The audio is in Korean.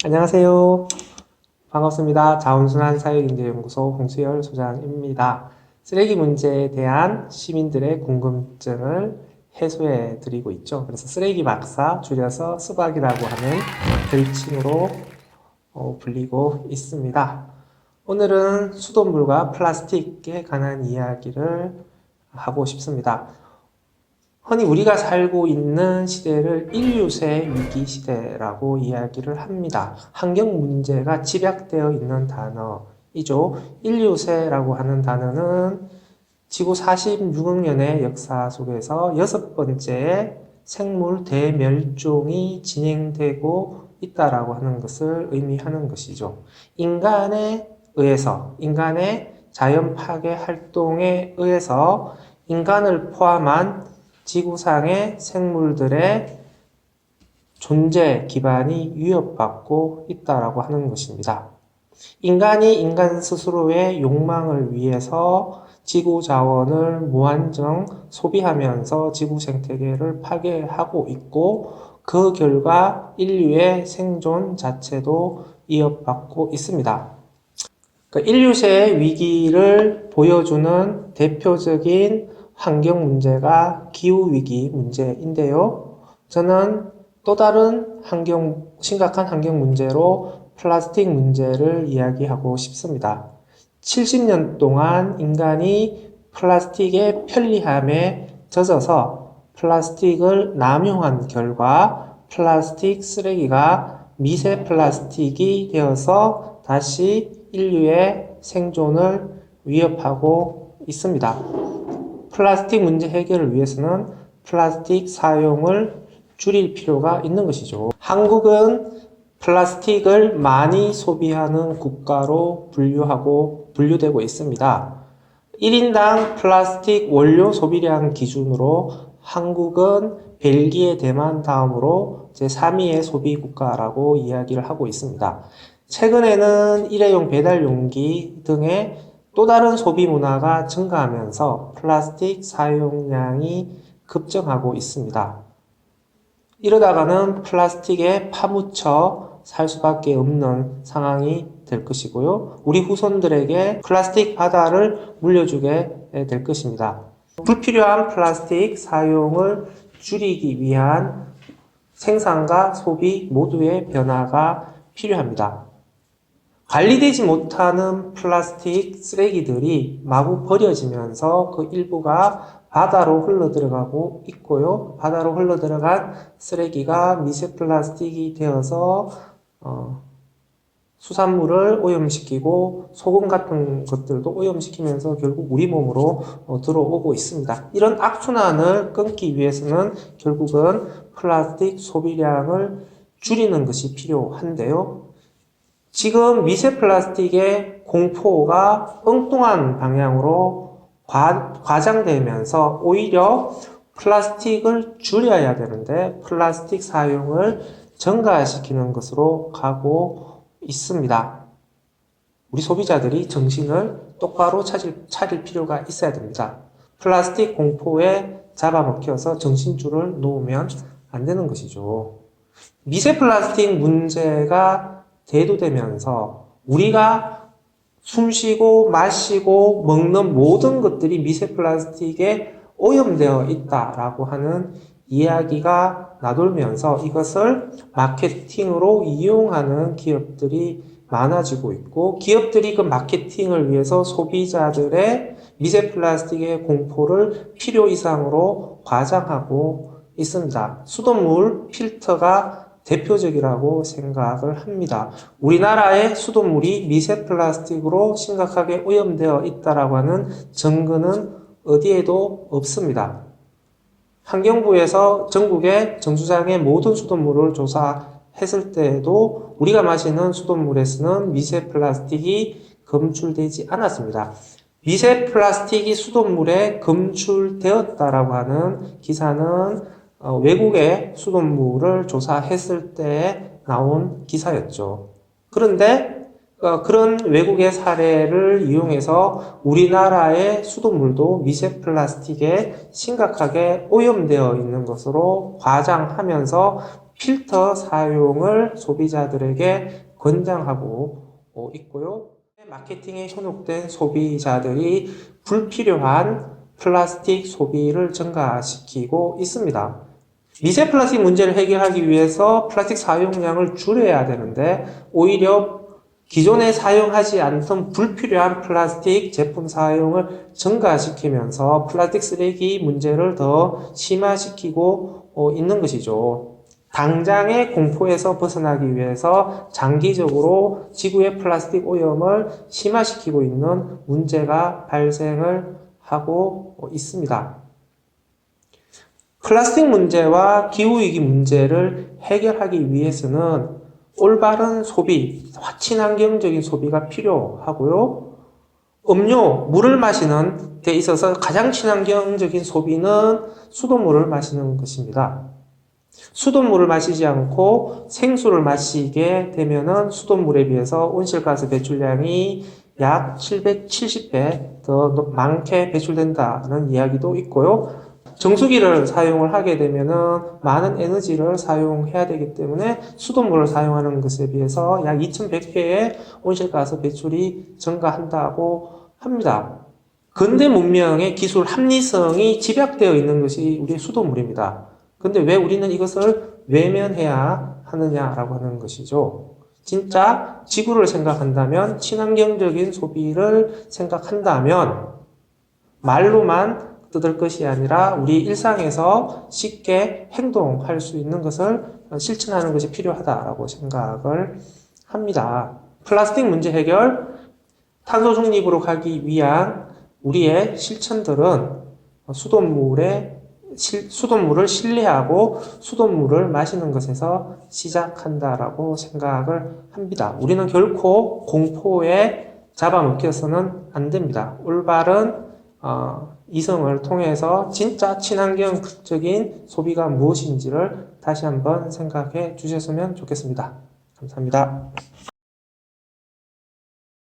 안녕하세요. 반갑습니다. 자원순환 사회경제연구소 홍수열 소장입니다. 쓰레기 문제에 대한 시민들의 궁금증을 해소해 드리고 있죠. 그래서 쓰레기 박사, 줄여서 스박이라고 하는 별칭으로 불리고 있습니다. 오늘은 수돗물과 플라스틱에 관한 이야기를 하고 싶습니다. 흔히 우리가 살고 있는 시대를 인류세 위기 시대라고 이야기를 합니다. 환경 문제가 집약되어 있는 단어이죠. 인류세라고 하는 단어는 지구 46억 년의 역사 속에서 여섯 번째 생물 대멸종이 진행되고 있다라고 하는 것을 의미하는 것이죠. 인간의 자연 파괴 활동에 의해서 인간을 포함한 지구상의 생물들의 존재 기반이 위협받고 있다라고 하는 것입니다. 인간이 인간 스스로의 욕망을 위해서 지구 자원을 무한정 소비하면서 지구 생태계를 파괴하고 있고, 그 결과 인류의 생존 자체도 위협받고 있습니다. 인류세의 위기를 보여주는 대표적인 환경 문제가 기후위기 문제인데요. 저는 또 다른 심각한 환경 문제로 플라스틱 문제를 이야기하고 싶습니다. 70년 동안 인간이 플라스틱의 편리함에 젖어서 플라스틱을 남용한 결과 플라스틱 쓰레기가 미세 플라스틱이 되어서 다시 인류의 생존을 위협하고 있습니다. 플라스틱 문제 해결을 위해서는 플라스틱 사용을 줄일 필요가 있는 것이죠. 한국은 플라스틱을 많이 소비하는 국가로 분류되고 있습니다. 1인당 플라스틱 원료 소비량 기준으로 한국은 벨기에, 대만 다음으로 제3위의 소비 국가라고 이야기를 하고 있습니다. 최근에는 일회용 배달 용기 등의 또 다른 소비 문화가 증가하면서 플라스틱 사용량이 급증하고 있습니다. 이러다가는 플라스틱에 파묻혀 살 수밖에 없는 상황이 될 것이고요. 우리 후손들에게 플라스틱 바다를 물려주게 될 것입니다. 불필요한 플라스틱 사용을 줄이기 위한 생산과 소비 모두의 변화가 필요합니다. 관리되지 못하는 플라스틱 쓰레기들이 마구 버려지면서 그 일부가 바다로 흘러들어가고 있고요. 바다로 흘러들어간 쓰레기가 미세 플라스틱이 되어서 수산물을 오염시키고 소금 같은 것들도 오염시키면서 결국 우리 몸으로 들어오고 있습니다. 이런 악순환을 끊기 위해서는 결국은 플라스틱 소비량을 줄이는 것이 필요한데요. 지금 미세 플라스틱의 공포가 엉뚱한 방향으로 과장되면서 오히려 플라스틱을 줄여야 되는데 플라스틱 사용을 증가시키는 것으로 가고 있습니다. 우리 소비자들이 정신을 똑바로 차릴 필요가 있어야 됩니다. 플라스틱 공포에 잡아먹혀서 정신줄을 놓으면 안 되는 것이죠. 미세 플라스틱 문제가 대두되면서 우리가 숨쉬고 마시고 먹는 모든 것들이 미세 플라스틱에 오염되어 있다라고 하는 이야기가 나돌면서 이것을 마케팅으로 이용하는 기업들이 많아지고 있고, 기업들이 그 마케팅을 위해서 소비자들의 미세 플라스틱의 공포를 필요 이상으로 과장하고 있습니다. 수돗물 필터가 대표적이라고 생각을 합니다. 우리나라의 수돗물이 미세 플라스틱으로 심각하게 오염되어 있다라고 하는 증거는 어디에도 없습니다. 환경부에서 전국의 정수장의 모든 수돗물을 조사했을 때에도 우리가 마시는 수돗물에서는 미세 플라스틱이 검출되지 않았습니다. 미세 플라스틱이 수돗물에 검출되었다라고 하는 기사는 외국의 수돗물을 조사했을 때 나온 기사였죠. 그런데 그런 외국의 사례를 이용해서 우리나라의 수돗물도 미세 플라스틱에 심각하게 오염되어 있는 것으로 과장하면서 필터 사용을 소비자들에게 권장하고 있고요. 마케팅에 현혹된 소비자들이 불필요한 플라스틱 소비를 증가시키고 있습니다. 미세 플라스틱 문제를 해결하기 위해서 플라스틱 사용량을 줄여야 되는데 오히려 기존에 사용하지 않던 불필요한 플라스틱 제품 사용을 증가시키면서 플라스틱 쓰레기 문제를 더 심화시키고 있는 것이죠. 당장의 공포에서 벗어나기 위해서 장기적으로 지구의 플라스틱 오염을 심화시키고 있는 문제가 발생을 하고 있습니다. 플라스틱 문제와 기후위기 문제를 해결하기 위해서는 올바른 소비, 친환경적인 소비가 필요하고요. 음료, 물을 마시는 데 있어서 가장 친환경적인 소비는 수돗물을 마시는 것입니다. 수돗물을 마시지 않고 생수를 마시게 되면은 수돗물에 비해서 온실가스 배출량이 약 770배 더 많게 배출된다는 이야기도 있고요. 정수기를 사용을 하게 되면은 많은 에너지를 사용해야 되기 때문에 수돗물을 사용하는 것에 비해서 약 2100배의 온실가스 배출이 증가한다고 합니다. 근대 문명의 기술 합리성이 집약되어 있는 것이 우리의 수돗물입니다. 근데 왜 우리는 이것을 외면해야 하느냐라고 하는 것이죠. 진짜 지구를 생각한다면, 친환경적인 소비를 생각한다면 말로만 뜯을 것이 아니라 우리 일상에서 쉽게 행동할 수 있는 것을 실천하는 것이 필요하다라고 생각을 합니다. 플라스틱 문제 해결, 탄소 중립으로 가기 위한 우리의 실천들은 수돗물을 신뢰하고 수돗물을 마시는 것에서 시작한다라고 생각을 합니다. 우리는 결코 공포에 잡아먹혀서는 안 됩니다. 올바른 이성을 통해서 진짜 친환경적인 소비가 무엇인지를 다시 한번 생각해 주셨으면 좋겠습니다. 감사합니다.